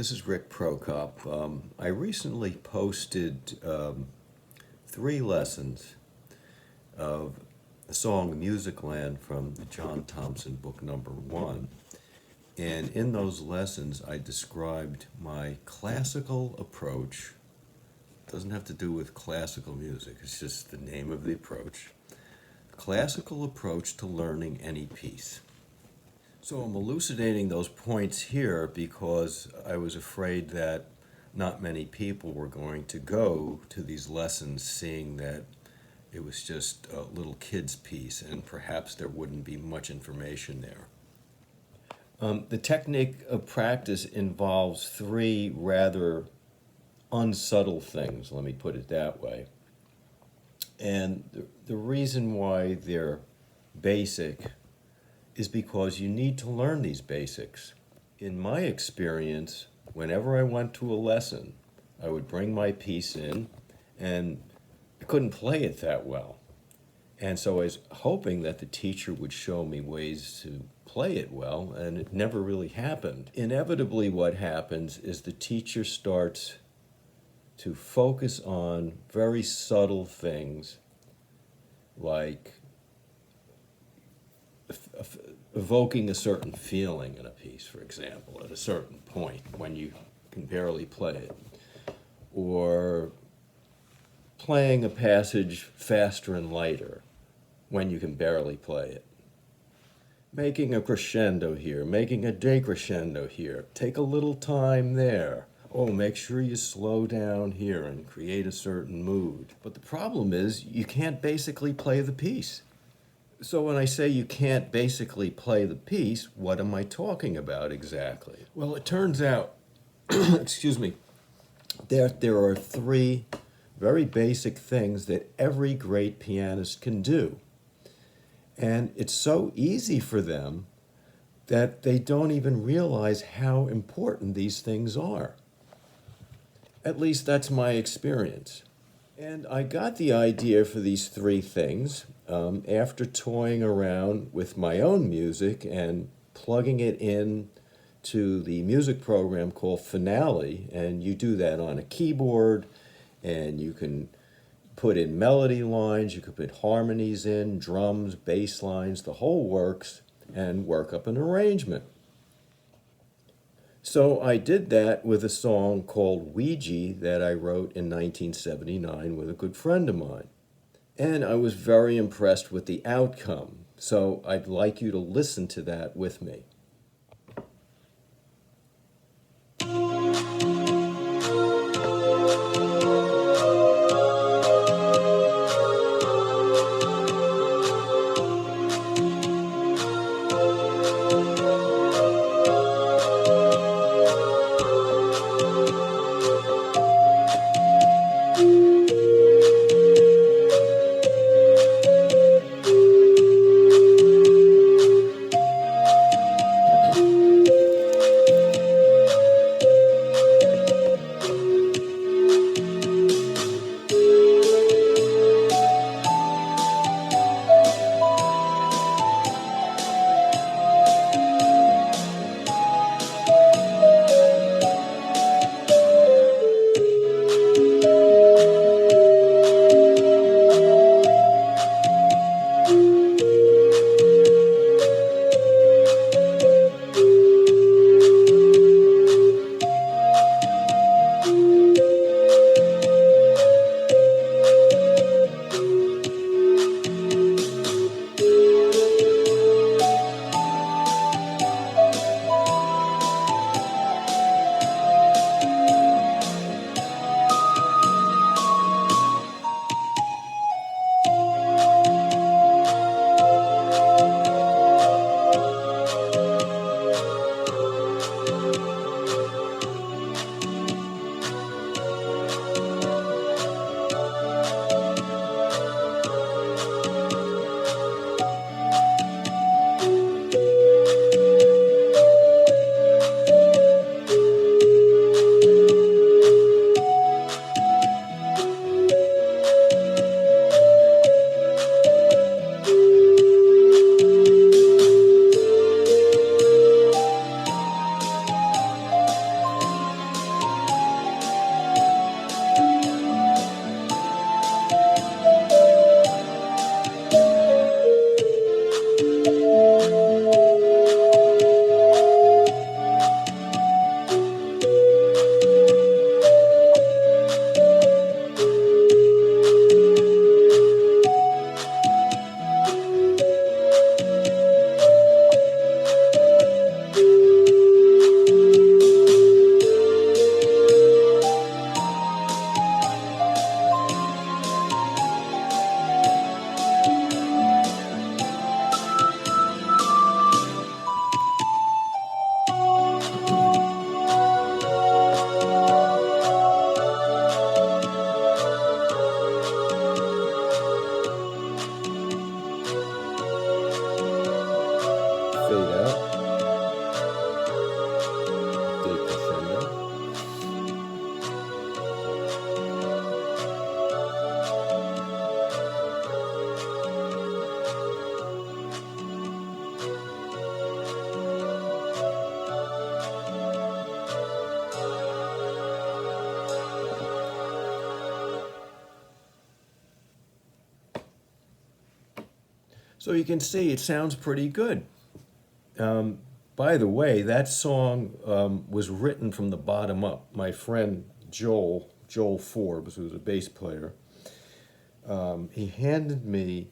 this is Rick Prokop. I recently posted 3 lessons of the song Music Land from the John Thompson book #1. And in those lessons, I described my classical approach. It doesn't have to do with classical music, it's just the name of the approach. Classical approach to learning any piece. So I'm elucidating those points here because I was afraid that not many people were going to go to these lessons seeing that it was just a little kid's piece and perhaps there wouldn't be much information there. The technique of practice involves 3 rather unsubtle things, let me put it that way. And the reason why they're basic is because you need to learn these basics. In my experience, whenever I went to a lesson, I would bring my piece in and I couldn't play it that well. And so I was hoping that the teacher would show me ways to play it well, and it never really happened. Inevitably, what happens is the teacher starts to focus on very subtle things like evoking a certain feeling in a piece, for example, at a certain point when you can barely play it, or playing a passage faster and lighter when you can barely play it. Making a crescendo here, making a decrescendo here, take a little time there. Oh, make sure you slow down here and create a certain mood. But the problem is you can't basically play the piece. So when I say you can't basically play the piece, what am I talking about exactly? Well, it turns out, excuse me, there are 3 very basic things that every great pianist can do. And it's so easy for them that they don't even realize how important these things are. At least that's my experience. And I got the idea for these 3 things after toying around with my own music and plugging it in to the music program called Finale. And you do that on a keyboard, and you can put in melody lines, you could put harmonies in, drums, bass lines, the whole works, and work up an arrangement. So I did that with a song called Ouija that I wrote in 1979 with a good friend of mine. And I was very impressed with the outcome. So I'd like you to listen to that with me. So you can see it sounds pretty good. By the way, that song was written from the bottom up. My friend Joel Forbes, who was a bass player, he handed me,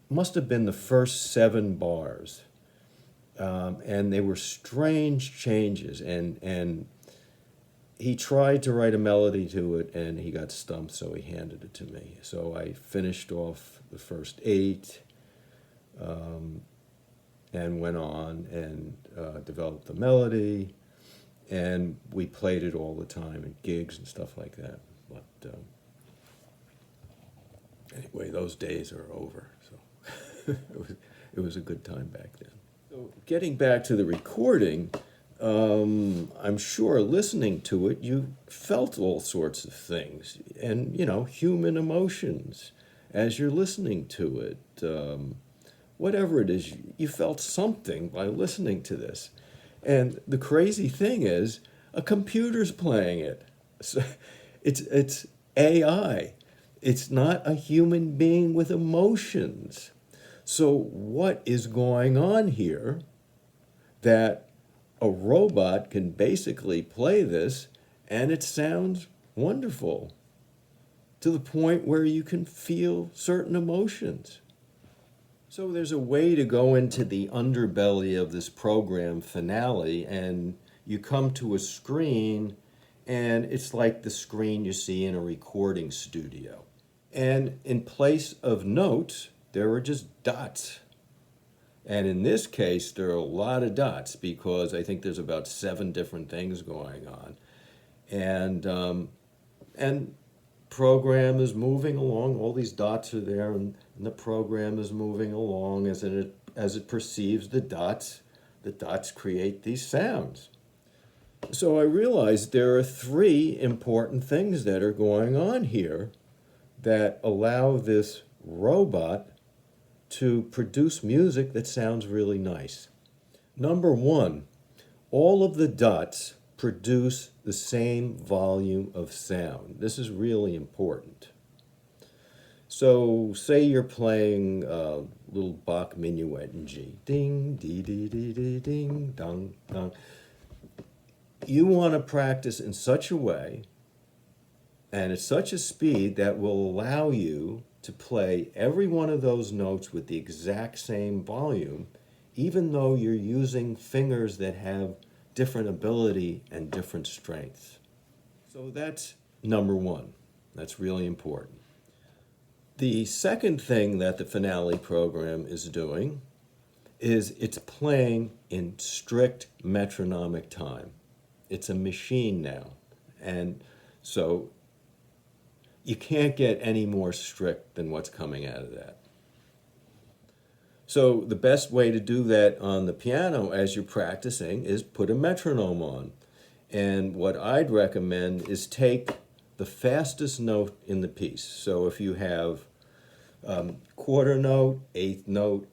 must have been the first 7 bars. And they were strange changes. And he tried to write a melody to it, and he got stumped, so he handed it to me. So I finished off the first 8. And went on and developed the melody, and we played it all the time at gigs and stuff like that. But anyway, those days are over, so it was a good time back then. So getting back to the recording, I'm sure listening to it, you felt all sorts of things, and, human emotions as you're listening to it. Whatever it is, you felt something by listening to this. And the crazy thing is, a computer's playing it. So it's AI. It's not a human being with emotions. So what is going on here that a robot can basically play this and it sounds wonderful to the point where you can feel certain emotions? So there's a way to go into the underbelly of this program Finale, and you come to a screen, and it's like the screen you see in a recording studio. And in place of notes, there are just dots. And in this case, there are a lot of dots because I think there's about 7 different things going on. And program is moving along. All these dots are there, and the program is moving along as it perceives the dots. The dots create these sounds. So I realized there are 3 important things that are going on here that allow this robot to produce music that sounds really nice. Number 1, all of the dots produce the same volume of sound. This is really important. So say you're playing a little Bach minuet in G. Ding, dee, dee, dee, dee, ding, dong, dong. You want to practice in such a way and at such a speed that will allow you to play every one of those notes with the exact same volume, even though you're using fingers that have different ability and different strengths. So that's number 1. That's really important. The second thing that the Finale program is doing is it's playing in strict metronomic time. It's a machine now. And so you can't get any more strict than what's coming out of that. So the best way to do that on the piano as you're practicing is put a metronome on. And what I'd recommend is take the fastest note in the piece. So if you have quarter note, eighth note,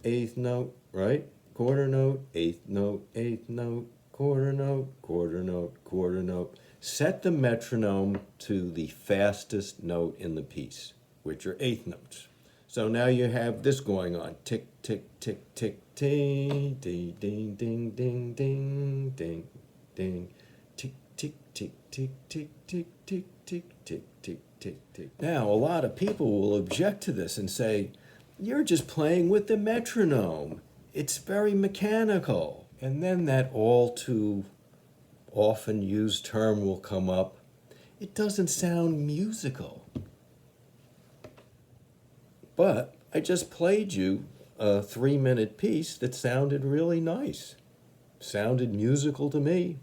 right? Quarter note, eighth note, quarter note, quarter note, quarter note. Set the metronome to the fastest note in the piece, which are 8th notes. So now you have this going on. Tick, tick, tick, tick, ting, ding, ding, ding, ding, ding, ding, ding. Tick, tick, tick, tick, tick, tick, tick, tick, tick, tick, tick, tick. Now, a lot of people will object to this and say, you're just playing with the metronome. It's very mechanical. And then that all too often used term will come up. It doesn't sound musical. But I just played you a 3-minute piece that sounded really nice. Sounded musical to me.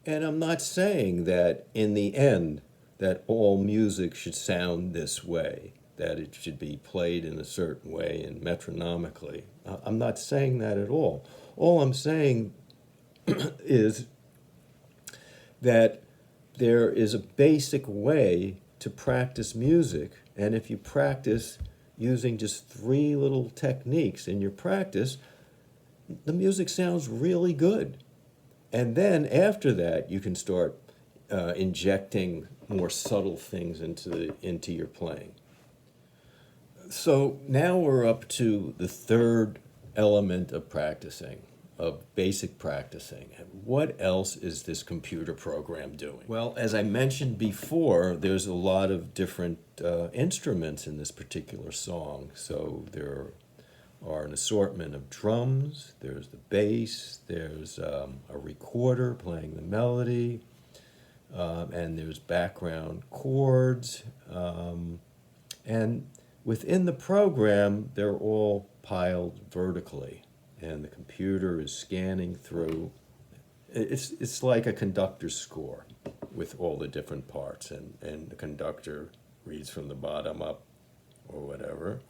And I'm not saying that in the end that all music should sound this way, that it should be played in a certain way and metronomically. I'm not saying that at all. All I'm saying is that there is a basic way to practice music, and if you practice using just 3 little techniques in your practice, the music sounds really good. And then after that, you can start injecting more subtle things into your playing. So now we're up to the third element of practicing, of basic practicing. What else is this computer program doing? Well, as I mentioned before, there's a lot of different instruments in this particular song. So there are an assortment of drums, there's the bass, there's a recorder playing the melody, and there's background chords. And within the program, they're all piled vertically, and the computer is scanning through. It's like a conductor's score with all the different parts, and the conductor reads from the bottom up or whatever,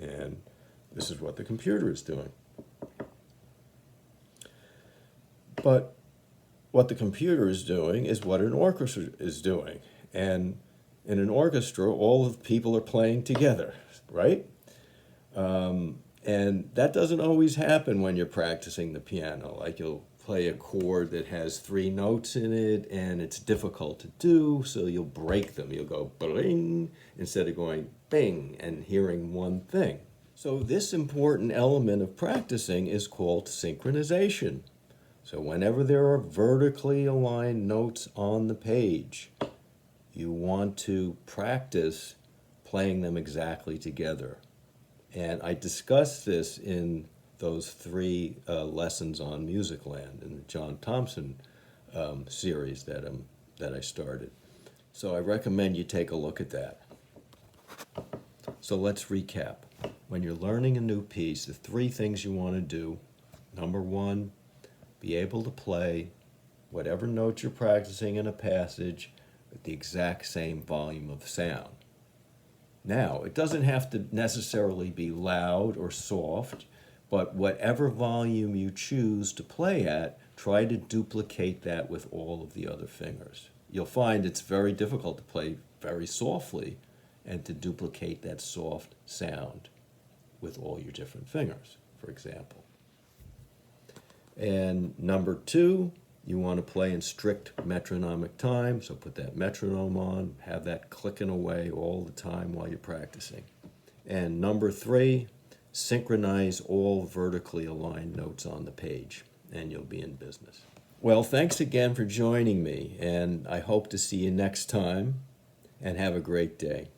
and this is what the computer is doing. But what the computer is doing is what an orchestra is doing, and in an orchestra, all of the people are playing together, right? And that doesn't always happen when you're practicing the piano. Like you'll play a chord that has 3 notes in it, and it's difficult to do, so you'll break them. You'll go bling instead of going bing and hearing one thing. So this important element of practicing is called synchronization. So whenever there are vertically aligned notes on the page, you want to practice playing them exactly together. And I discussed this in those 3 lessons on Musicland in the John Thompson series that I started. So I recommend you take a look at that. So let's recap. When you're learning a new piece, the 3 things you want to do: number 1, be able to play whatever notes you're practicing in a passage at the exact same volume of sound. Now, it doesn't have to necessarily be loud or soft, but whatever volume you choose to play at, try to duplicate that with all of the other fingers. You'll find it's very difficult to play very softly and to duplicate that soft sound with all your different fingers, for example. And number 2, you want to play in strict metronomic time, so put that metronome on, have that clicking away all the time while you're practicing. And number 3, synchronize all vertically aligned notes on the page, and you'll be in business. Well, thanks again for joining me, and I hope to see you next time, and have a great day.